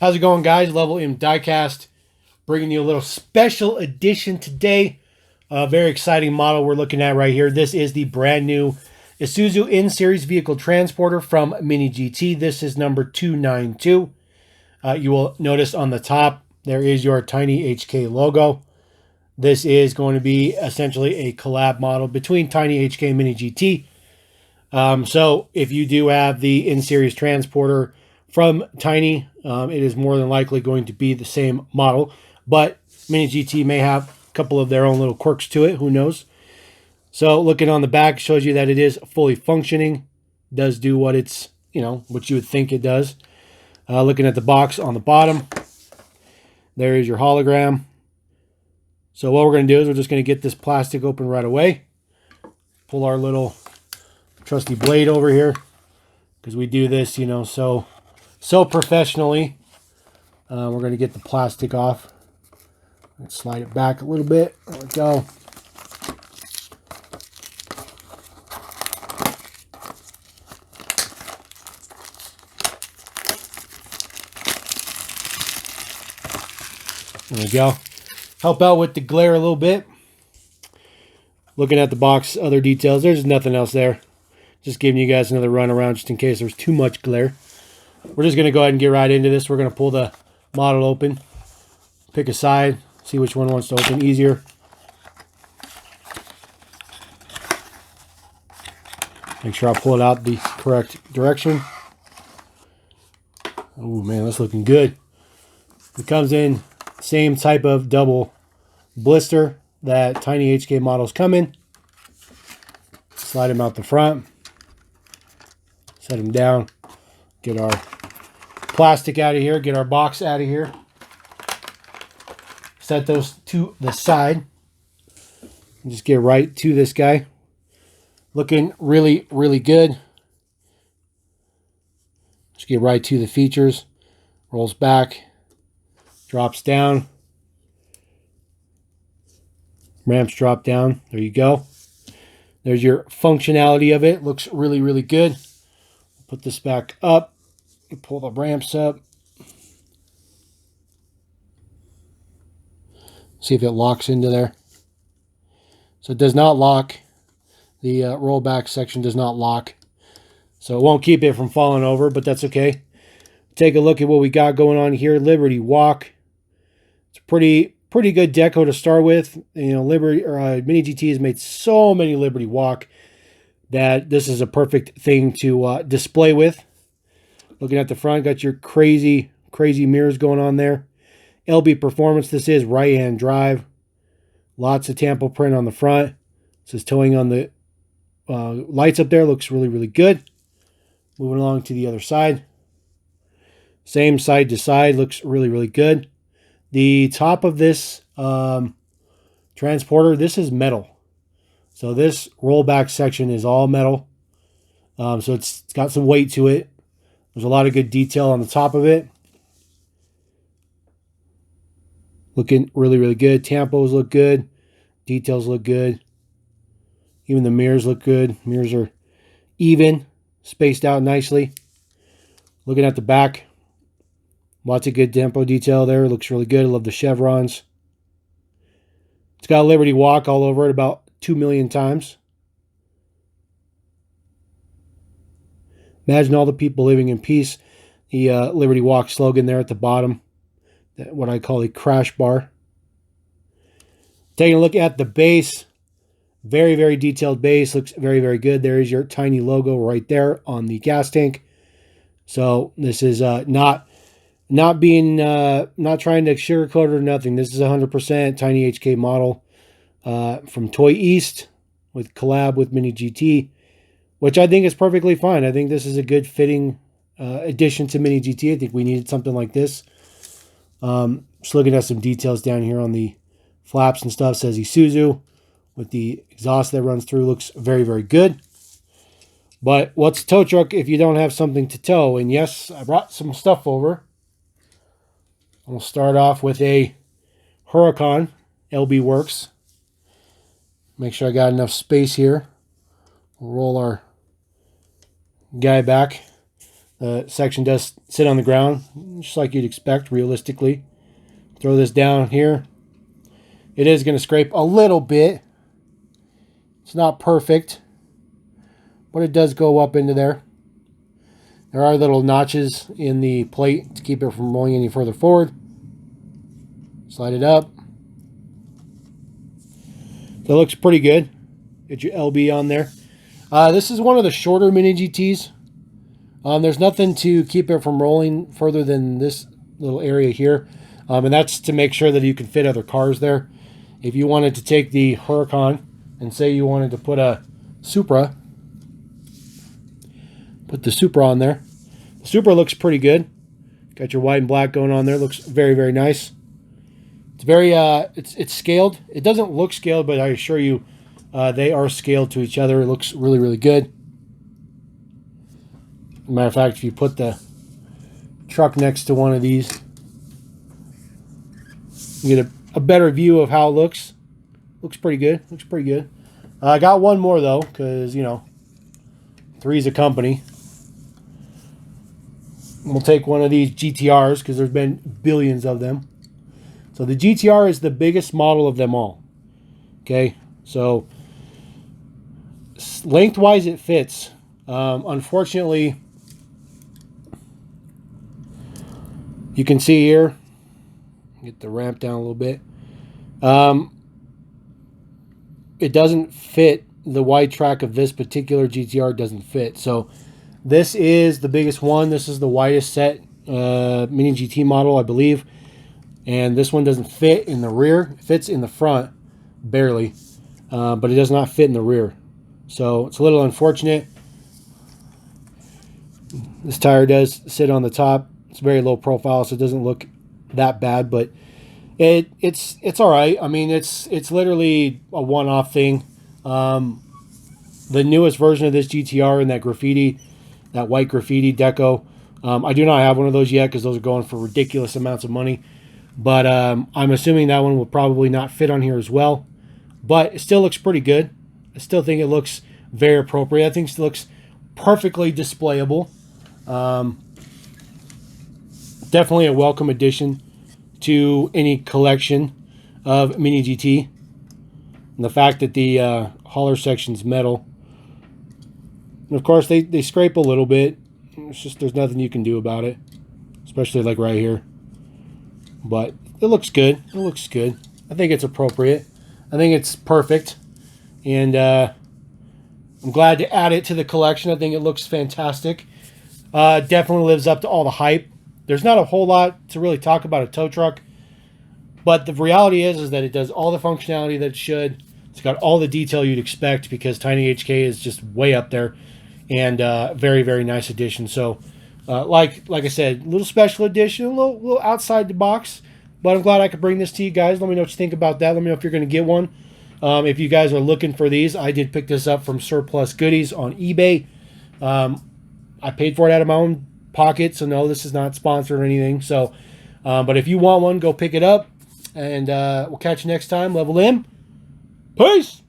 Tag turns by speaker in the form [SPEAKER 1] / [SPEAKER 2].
[SPEAKER 1] How's it going, guys? Level M Diecast bringing you a little special edition today. A very exciting model we're looking at right here. This is the brand new Isuzu N Series vehicle transporter from Mini GT. This is number 292. You will notice on the top there is your Tiny HK logo. This is going to be essentially a collab model between Tiny HK and Mini GT. So if you do have the N Series transporter from Tiny, it is more than likely going to be the same model, but Mini GT may have a couple of their own little quirks to it. Who knows? So looking on the back shows you that it is fully functioning, does do what it's, what you would think it does. Looking at the box on the bottom, there is your hologram. So what we're going to do is we're just going to get this plastic open right away. Pull our little trusty blade over here, because we do this, so professionally. We're going to get the plastic off. Let's slide it back a little bit. There we go. There we go. Help out with the glare a little bit. Looking at the box, other details, there's nothing else there. Just giving you guys another run around just in case there's too much glare. We're just going to go ahead and get right into this. We're going to pull the model open, pick a side, see which one wants to open easier. Make sure I pull it out the correct direction. Oh man, that's looking good. It comes in same type of double blister that Tiny HK models come in. Slide them out the front. Set them down. Get our plastic out of here. Get our box out of here. Set those to the side. And just get right to this guy. Looking really, really good. Just get right to the features. Rolls back. Drops down. Ramps drop down. There you go. There's your functionality of it. Looks really, really good. Put this back up. Pull the ramps up. See if it locks into there. So it does not lock. The rollback section does not lock. So it won't keep it from falling over, but that's okay. Take a look at what we got going on here. Liberty Walk. It's pretty good deco to start with. Mini GT has made so many Liberty Walk that this is a perfect thing to display with. Looking at the front, got your crazy mirrors going on there. LB Performance, this is right-hand drive. Lots of tampo print on the front. This is towing on the lights up there. Looks really, really good. Moving along to the other side. Same side to side. Looks really, really good. The top of this transporter, this is metal. So this rollback section is all metal. So it's got some weight to it. There's a lot of good detail on the top of it. Looking really, really good. Tampos look good. Details look good. Even the mirrors look good. Mirrors are even, spaced out nicely. Looking at the back. Lots of good tempo detail there. Looks really good. I love the chevrons. It's got a Liberty Walk all over it about 2 million times. Imagine all the people living in peace. The Liberty Walk slogan there at the bottom. What I call a crash bar. Taking a look at the base. Very, very detailed base. Looks very, very good. There is your Tiny logo right there on the gas tank. So this is not trying to sugarcoat it or nothing. This is 100% Tiny HK model from Toy East with collab with Mini GT, which I think is perfectly fine. I think this is a good fitting addition to Mini GT. I think we needed something like this. Just looking at some details down here on the flaps and stuff. Says Isuzu with the exhaust that runs through. Looks very, very good. But what's a tow truck if you don't have something to tow? And yes, I brought some stuff over. We'll start off with a Huracan LB Works. Make sure I got enough space here. We'll roll our guy back. section does sit on the ground, just like you'd expect realistically. Throw this down here. It is going to scrape a little bit. It's not perfect, but it does go up into there. There are little notches in the plate to keep it from rolling any further forward. Slide it up. So it looks pretty good. Get your LB on there. This is one of the shorter Mini GTs. There's nothing to keep it from rolling further than this little area here. And that's to make sure that you can fit other cars there. If you wanted to take the Huracan and say you wanted to put a Supra, put the Supra on there. The Supra looks pretty good. Got your white and black going on there. Looks very, very nice. It's very, it's scaled. It doesn't look scaled, but I assure you, they are scaled to each other. It looks really, really good. Matter of fact, if you put the truck next to one of these, you get a better view of how it looks. Looks pretty good. Looks pretty good. I got one more though, because you know, three's a company. We'll take one of these GTRs because there's been billions of them. So the GTR is the biggest model of them all. Okay, so lengthwise it fits. Unfortunately, you can see here. Get the ramp down a little bit. It doesn't fit. The wide track of this particular GTR doesn't fit. So this is the biggest one. This is the widest set Mini GT model, I believe. And this one doesn't fit in the rear. It fits in the front, barely. But it does not fit in the rear. So it's a little unfortunate. This tire does sit on the top. It's very low profile, so it doesn't look that bad, but it's all right. I mean, it's literally a one-off thing. The newest version of this GTR in that graffiti, that white graffiti deco, I do not have one of those yet because those are going for ridiculous amounts of money. But I'm assuming that one will probably not fit on here as well. But it still looks pretty good. I still think it looks very appropriate. I think it looks perfectly displayable. Definitely a welcome addition to any collection of Mini GT. And the fact that the hauler section's metal. And of course, they scrape a little bit. It's just there's nothing you can do about it. Especially like right here. But it looks good. It looks good. I think it's appropriate. I think it's perfect. And I'm glad to add it to the collection. I think it looks fantastic. Definitely lives up to all the hype. There's not a whole lot to really talk about a tow truck, but the reality is that it does all the functionality that it should. It's got all the detail you'd expect because Tiny HK is just way up there, and very, very nice addition. So, like I said, a little special edition, a little outside the box, but I'm glad I could bring this to you guys. Let me know what you think about that. Let me know if you're going to get one. If you guys are looking for these, I did pick this up from Surplus Goodies on eBay. I paid for it out of my own pocket, so no, this is not sponsored or anything. So, but if you want one, go pick it up, and we'll catch you next time. Level M. Peace.